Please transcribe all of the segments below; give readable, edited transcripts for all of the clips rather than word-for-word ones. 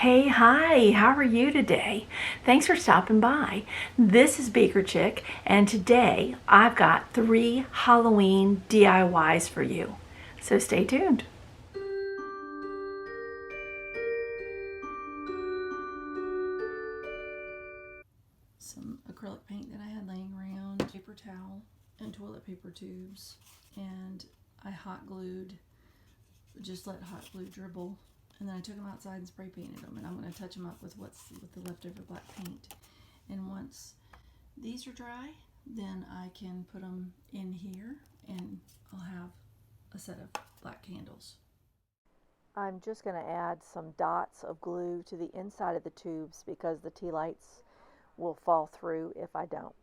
Hey, hi, how are you today? Thanks for stopping by. This is Baker Chick, and today I've got 3 Halloween DIYs for you. So stay tuned. Some acrylic paint that I had laying around, paper towel, and toilet paper tubes, and I hot glued, just let hot glue dribble. And then I took them outside and spray painted them, and I'm going to touch them up with the leftover black paint. And once these are dry, then I can put them in here, and I'll have a set of black candles. I'm just going to add some dots of glue to the inside of the tubes because the tea lights will fall through if I don't.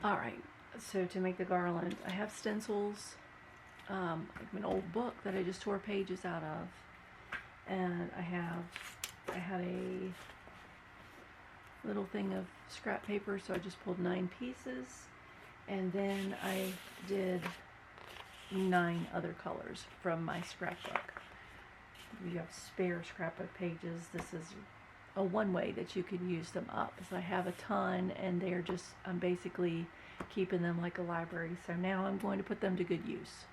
Alright, so to make the garland, I have stencils, an old book that I just tore pages out of, and I had a little thing of scrap paper, so I just pulled 9 pieces, and then I did 9 other colors from my scrapbook. If you have spare scrapbook pages, this is a one way that you can use them up. So I have a ton, and they're just, I'm basically keeping them like a library. So now I'm going to put them to good use.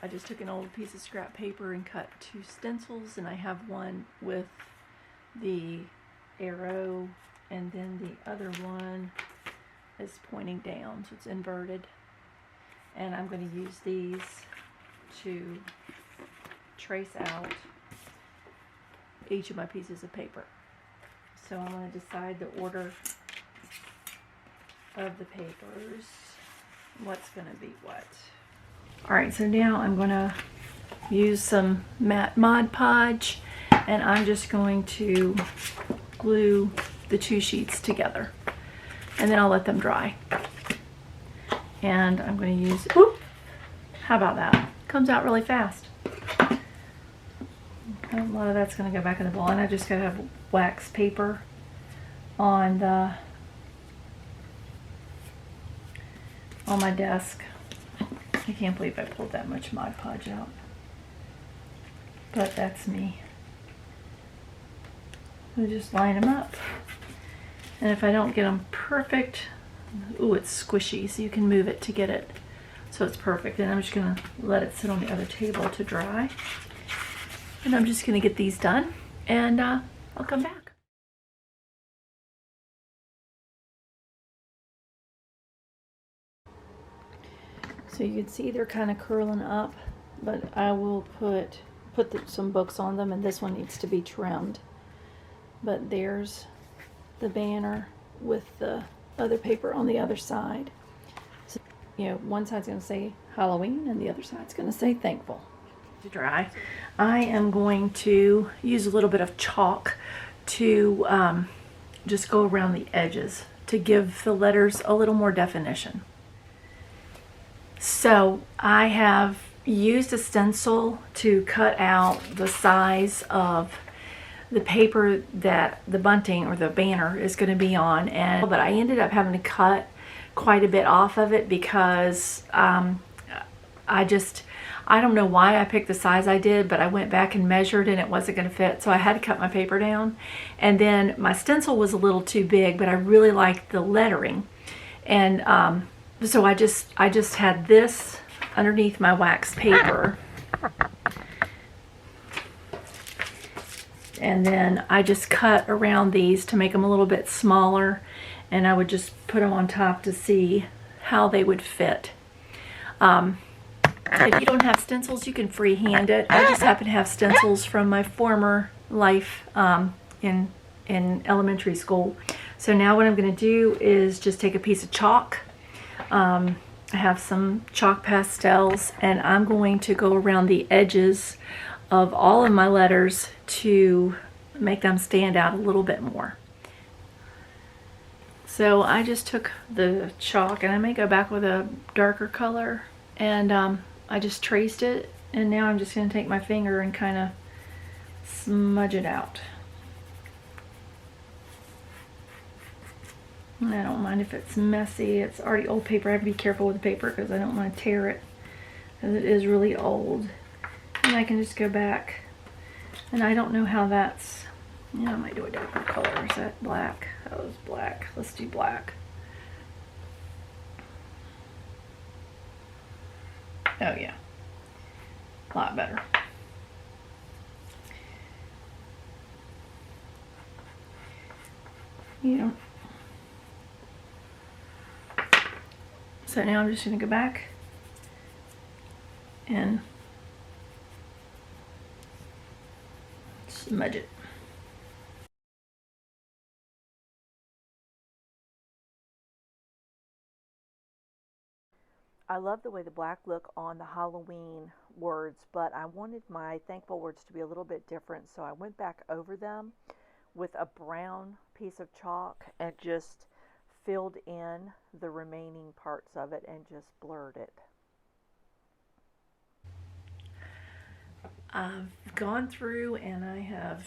I just took an old piece of scrap paper and cut 2 stencils, and I have one with the arrow, and then the other one is pointing down, so it's inverted. And I'm going to use these to trace out each of my pieces of paper. So I'm going to decide the order of the papers, what's going to be what. Alright, so now I'm going to use some Mod Podge, and I'm just going to glue the 2 sheets together, and then I'll let them dry. And I'm going to use, whoop, how about that? Comes out really fast. A lot of that's going to go back in the bowl, and I just got to have wax paper on my desk. I can't believe I pulled that much Mod Podge out, but that's me. So just line them up, and if I don't get them perfect, ooh, it's squishy, so you can move it to get it so it's perfect. And I'm just going to let it sit on the other table to dry. And I'm just going to get these done, and I'll come back. So you can see they're kind of curling up, but I will put some books on them, and this one needs to be trimmed. But there's the banner with the other paper on the other side. So, you know, one side's going to say Halloween, and the other side's going to say thankful. To dry, I am going to use a little bit of chalk to just go around the edges to give the letters a little more definition. So I have used a stencil to cut out the size of the paper that the bunting or the banner is going to be on, but I ended up having to cut quite a bit off of it because I don't know why I picked the size I did, but I went back and measured and it wasn't going to fit, so I had to cut my paper down. And then my stencil was a little too big, but I really liked the lettering, and so I just had this underneath my wax paper, and then I just cut around these to make them a little bit smaller, and I would just put them on top to see how they would fit. If you don't have stencils, you can freehand it. I just happen to have stencils from my former life in elementary school. So now what I'm going to do is just take a piece of chalk. I have some chalk pastels, and I'm going to go around the edges of all of my letters to make them stand out a little bit more. So I just took the chalk, and I may go back with a darker color, and I just traced it, and now I'm just going to take my finger and kind of smudge it out. And I don't mind if it's messy. It's already old paper. I have to be careful with the paper because I don't want to tear it, because it is really old. And I can just go back, and I don't know how that's, you know, I might do a darker color. Is that black? That was black. Let's do black. Oh yeah, a lot better. Yeah. So now I'm just going to go back and smudge it. I love the way the black look on the Halloween words, but I wanted my thankful words to be a little bit different, so I went back over them with a brown piece of chalk and just filled in the remaining parts of it and just blurred it. I've gone through and I have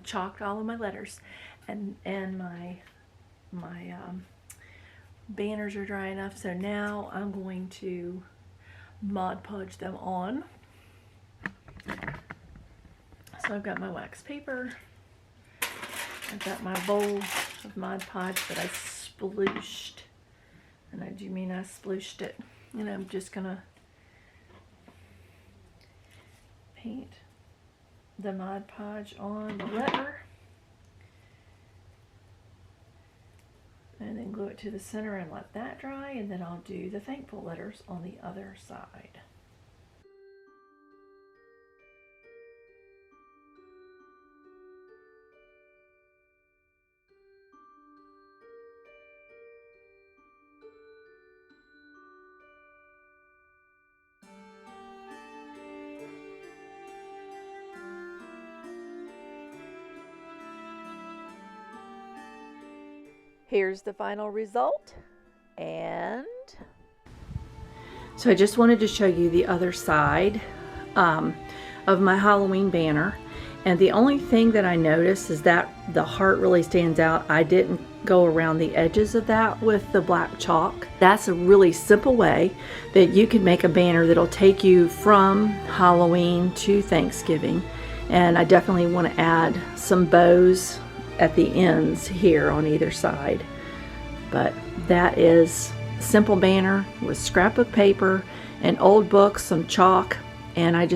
chalked all of my letters, and my banners are dry enough, so now I'm going to Mod Podge them on. So I've got my wax paper, I've got my bowl of Mod Podge that I splooshed, and I do mean I splooshed it, and I'm just gonna paint the Mod Podge on the letter and then glue it to the center and let that dry, and then I'll do the thankful letters on the other side. Here's the final result, and so I just wanted to show you the other side of my Halloween banner. And the only thing that I noticed is that the heart really stands out. I didn't go around the edges of that with the black chalk. That's a really simple way that you can make a banner that'll take you from Halloween to Thanksgiving. And I definitely want to add some bows at the ends here on either side. But that is a simple banner with scrapbook paper, an old book, some chalk, and I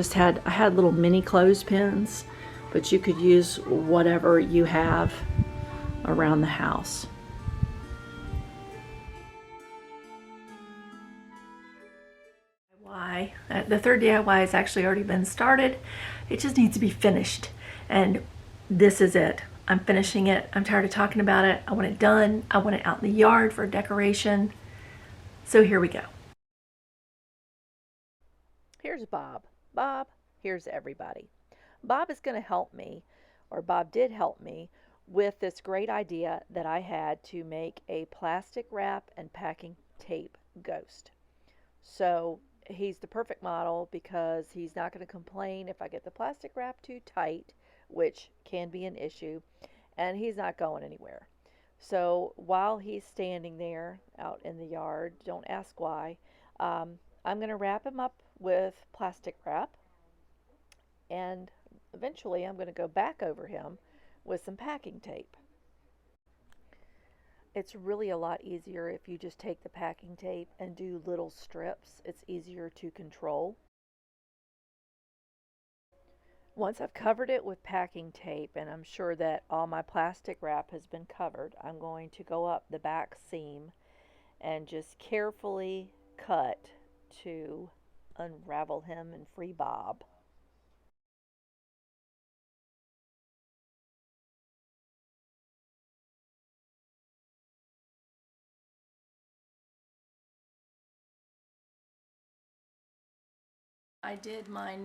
had little mini clothespins, but you could use whatever you have around the house. The third DIY has actually already been started. It just needs to be finished, and this is it. I'm finishing it. I'm tired of talking about it. I want it done. I want it out in the yard for decoration. So here we go. Here's Bob. Bob, here's everybody. Bob is going to help me, or Bob did help me, with this great idea that I had to make a plastic wrap and packing tape ghost. So he's the perfect model because he's not going to complain if I get the plastic wrap too tight, which can be an issue, and he's not going anywhere. So while he's standing there out in the yard, don't ask why, I'm going to wrap him up with plastic wrap, and eventually I'm going to go back over him with some packing tape. It's really a lot easier if you just take the packing tape and do little strips. It's easier to control. Once I've covered it with packing tape and I'm sure that all my plastic wrap has been covered, I'm going to go up the back seam and just carefully cut to unravel him and free Bob. I did my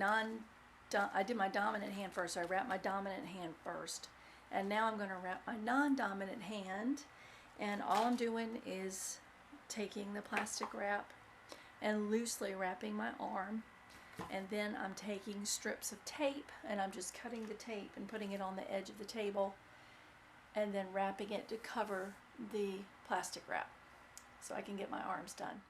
dominant hand first, so I wrapped my dominant hand first. And now I'm going to wrap my non-dominant hand, and all I'm doing is taking the plastic wrap and loosely wrapping my arm, and then I'm taking strips of tape and I'm just cutting the tape and putting it on the edge of the table and then wrapping it to cover the plastic wrap so I can get my arms done.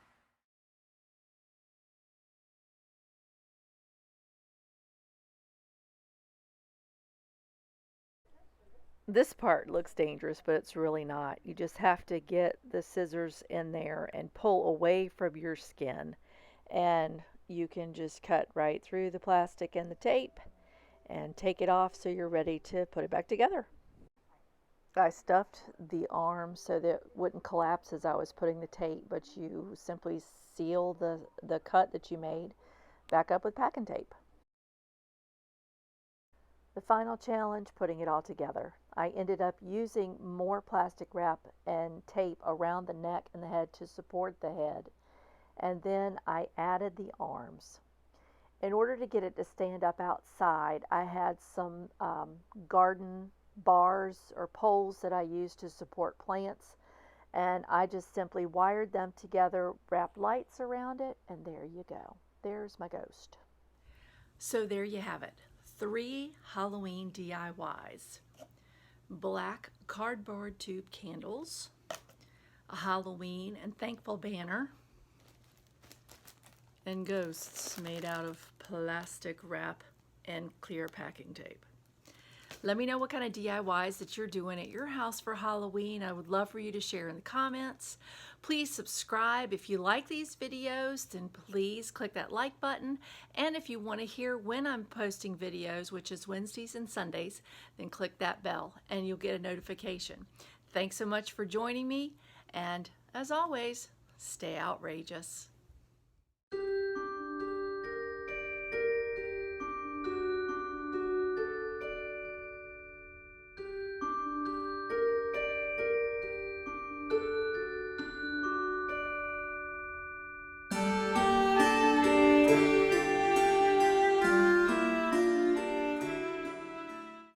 This part looks dangerous, but it's really not. You just have to get the scissors in there and pull away from your skin, and you can just cut right through the plastic and the tape and take it off so you're ready to put it back together. I stuffed the arm so that it wouldn't collapse as I was putting the tape, but you simply seal the cut that you made back up with packing tape. The final challenge, putting it all together. I ended up using more plastic wrap and tape around the neck and the head to support the head, and then I added the arms. In order to get it to stand up outside, I had some garden bars or poles that I used to support plants, and I just simply wired them together, wrapped lights around it, and there you go. There's my ghost. So there you have it. 3 Halloween DIYs. Black cardboard tube candles, a Halloween and thankful banner, and ghosts made out of plastic wrap and clear packing tape. Let me know what kind of DIYs that you're doing at your house for Halloween. I would love for you to share in the comments. Please subscribe. If you like these videos, then please click that like button. And if you want to hear when I'm posting videos, which is Wednesdays and Sundays, then click that bell and you'll get a notification. Thanks so much for joining me. And as always, stay outrageous.